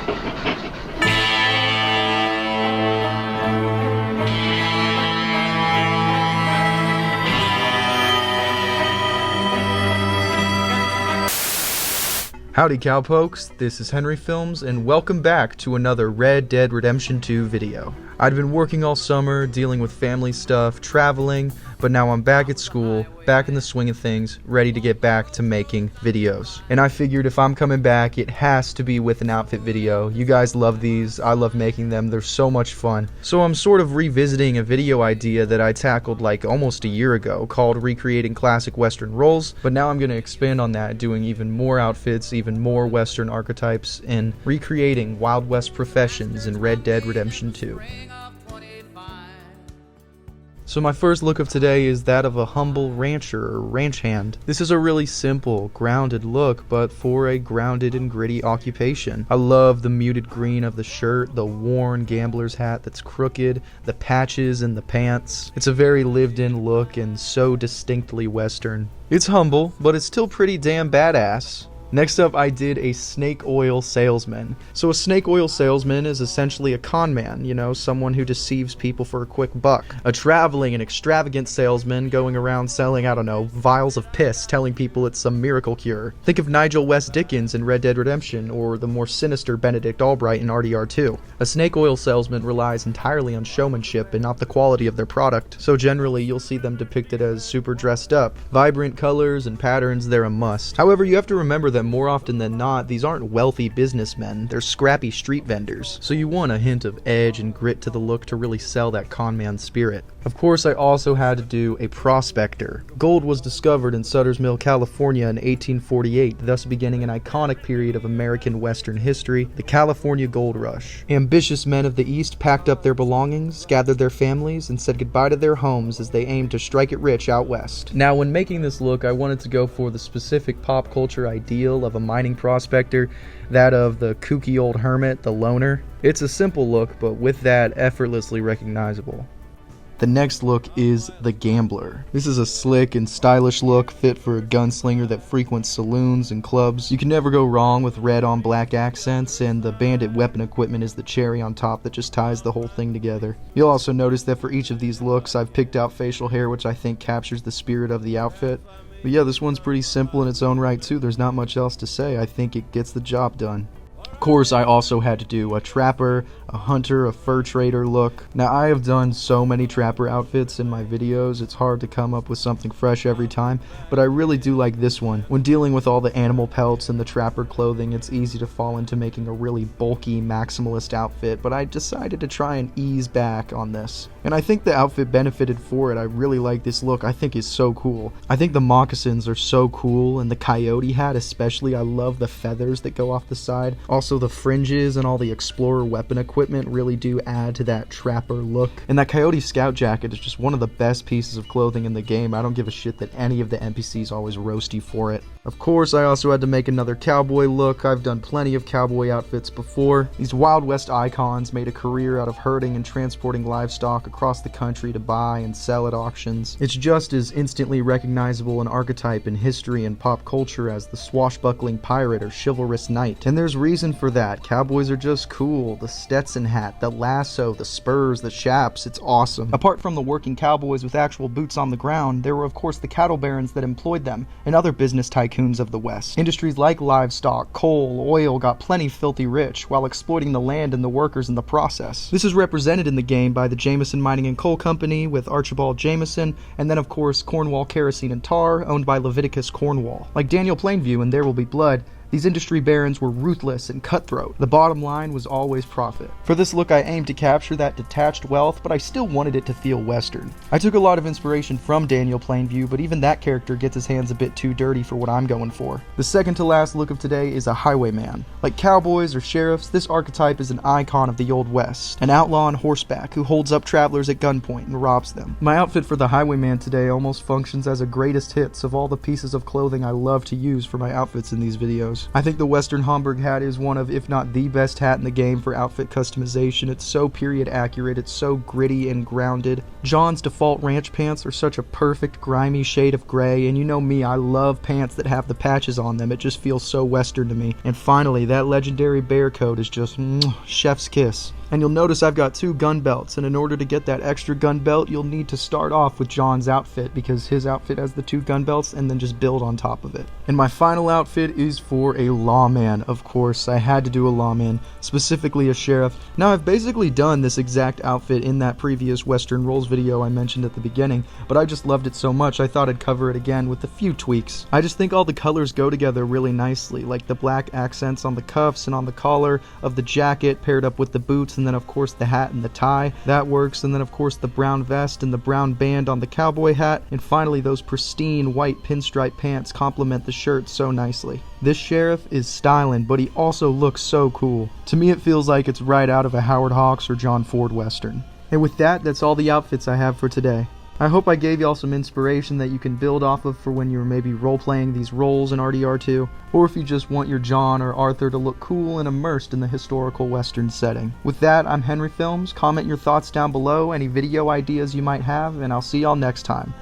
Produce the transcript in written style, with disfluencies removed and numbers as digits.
Howdy cowpokes, this is Henry Films, and welcome back to another Red Dead Redemption 2 video. I'd been working all summer, dealing with family stuff, traveling, but now I'm back at school, back in the swing of things, ready to get back to making videos. And I figured if I'm coming back, it has to be with an outfit video. You guys love these, I love making them, they're so much fun. So I'm sort of revisiting a video idea that I tackled like almost a year ago, called Recreating Classic Western Roles, but now I'm going to expand on that, doing even more outfits, even more Western archetypes, and recreating Wild West professions in Red Dead Redemption 2. So my first look of today is that of a humble rancher or ranch hand. This is a really simple, grounded look, but for a grounded and gritty occupation. I love the muted green of the shirt, the worn gambler's hat that's crooked, the patches in the pants. It's a very lived-in look and so distinctly Western. It's humble, but it's still pretty damn badass. Next up, I did a snake oil salesman. So a snake oil salesman is essentially a con man, you know, someone who deceives people for a quick buck. A traveling and extravagant salesman going around selling, I don't know, vials of piss, telling people it's some miracle cure. Think of Nigel West Dickens in Red Dead Redemption, or the more sinister Benedict Albright in RDR2. A snake oil salesman relies entirely on showmanship and not the quality of their product, so generally you'll see them depicted as super dressed up. Vibrant colors and patterns, they're a must. However, you have to remember that more often than not, these aren't wealthy businessmen, they're scrappy street vendors. So you want a hint of edge and grit to the look to really sell that con man spirit. Of course, I also had to do a prospector. Gold was discovered in Sutter's Mill, California in 1848, thus beginning an iconic period of American Western history, the California Gold Rush. Ambitious men of the East packed up their belongings, gathered their families, and said goodbye to their homes as they aimed to strike it rich out west. Now, when making this look, I wanted to go for the specific pop culture ideal of a mining prospector, that of the kooky old hermit, the loner. It's a simple look, but with that, effortlessly recognizable. The next look is the gambler. This is a slick and stylish look fit for a gunslinger that frequents saloons and clubs. You can never go wrong with red on black accents, and the bandit weapon equipment is the cherry on top that just ties the whole thing together. You'll also notice that for each of these looks, I've picked out facial hair which I think captures the spirit of the outfit. But yeah, this one's pretty simple in its own right too. There's not much else to say. I think it gets the job done. Of course, I also had to do a trapper, a hunter, a fur trader look. Now, I have done so many trapper outfits in my videos, it's hard to come up with something fresh every time, but I really do like this one. When dealing with all the animal pelts and the trapper clothing, it's easy to fall into making a really bulky, maximalist outfit, but I decided to try and ease back on this. And I think the outfit benefited for it. I really like this look. I think it's so cool. I think the moccasins are so cool, and the coyote hat especially. I love the feathers that go off the side. Also, the fringes and all the explorer weapon equipment really do add to that trapper look. And that coyote scout jacket is just one of the best pieces of clothing in the game. I don't give a shit that any of the NPCs always roast you for it. Of course, I also had to make another cowboy look. I've done plenty of cowboy outfits before. These Wild West icons made a career out of herding and transporting livestock across the country to buy and sell at auctions. It's just as instantly recognizable an archetype in history and pop culture as the swashbuckling pirate or chivalrous knight. And there's reason for that. Cowboys are just cool. The Stetson hat, the lasso, the spurs, the chaps, it's awesome. Apart from the working cowboys with actual boots on the ground, there were of course the cattle barons that employed them and other business tycoons of the West. Industries like livestock, coal, oil got plenty filthy rich while exploiting the land and the workers in the process. This is represented in the game by the Jameson Mining and Coal Company with Archibald Jameson, and then of course Cornwall Kerosene and Tar, owned by Leviticus Cornwall. Like Daniel Plainview in There Will Be Blood, these industry barons were ruthless and cutthroat. The bottom line was always profit. For this look, I aimed to capture that detached wealth, but I still wanted it to feel Western. I took a lot of inspiration from Daniel Plainview, but even that character gets his hands a bit too dirty for what I'm going for. The second to last look of today is a highwayman. Like cowboys or sheriffs, this archetype is an icon of the Old West, an outlaw on horseback who holds up travelers at gunpoint and robs them. My outfit for the highwayman today almost functions as a greatest hits of all the pieces of clothing I love to use for my outfits in these videos. things. I think the Western Homburg hat is one of, if not the best hat in the game for outfit customization. It's so period accurate, it's so gritty and grounded. John's default ranch pants are such a perfect grimy shade of gray, and you know me, I love pants that have the patches on them. It just feels so Western to me. And finally, that legendary bear coat is just chef's kiss. And you'll notice I've got 2 gun belts, and in order to get that extra gun belt, you'll need to start off with John's outfit, because his outfit has the 2 gun belts, and then just build on top of it. And my final outfit is for a lawman, of course. I had to do a lawman, specifically a sheriff. Now, I've basically done this exact outfit in that previous Western Rolls video I mentioned at the beginning, but I just loved it so much I thought I'd cover it again with a few tweaks. I just think all the colors go together really nicely, like the black accents on the cuffs and on the collar of the jacket paired up with the boots, and then of course the hat and the tie, that works, and then of course the brown vest and the brown band on the cowboy hat, and finally those pristine white pinstripe pants complement the shirt so nicely. This sheriff is styling, but he also looks so cool. To me it feels like it's right out of a Howard Hawks or John Ford Western. And with that, that's all the outfits I have for today. I hope I gave y'all some inspiration that you can build off of for when you're maybe role-playing these roles in RDR2, or if you just want your John or Arthur to look cool and immersed in the historical Western setting. With that, I'm Henry Films. Comment your thoughts down below, any video ideas you might have, and I'll see y'all next time.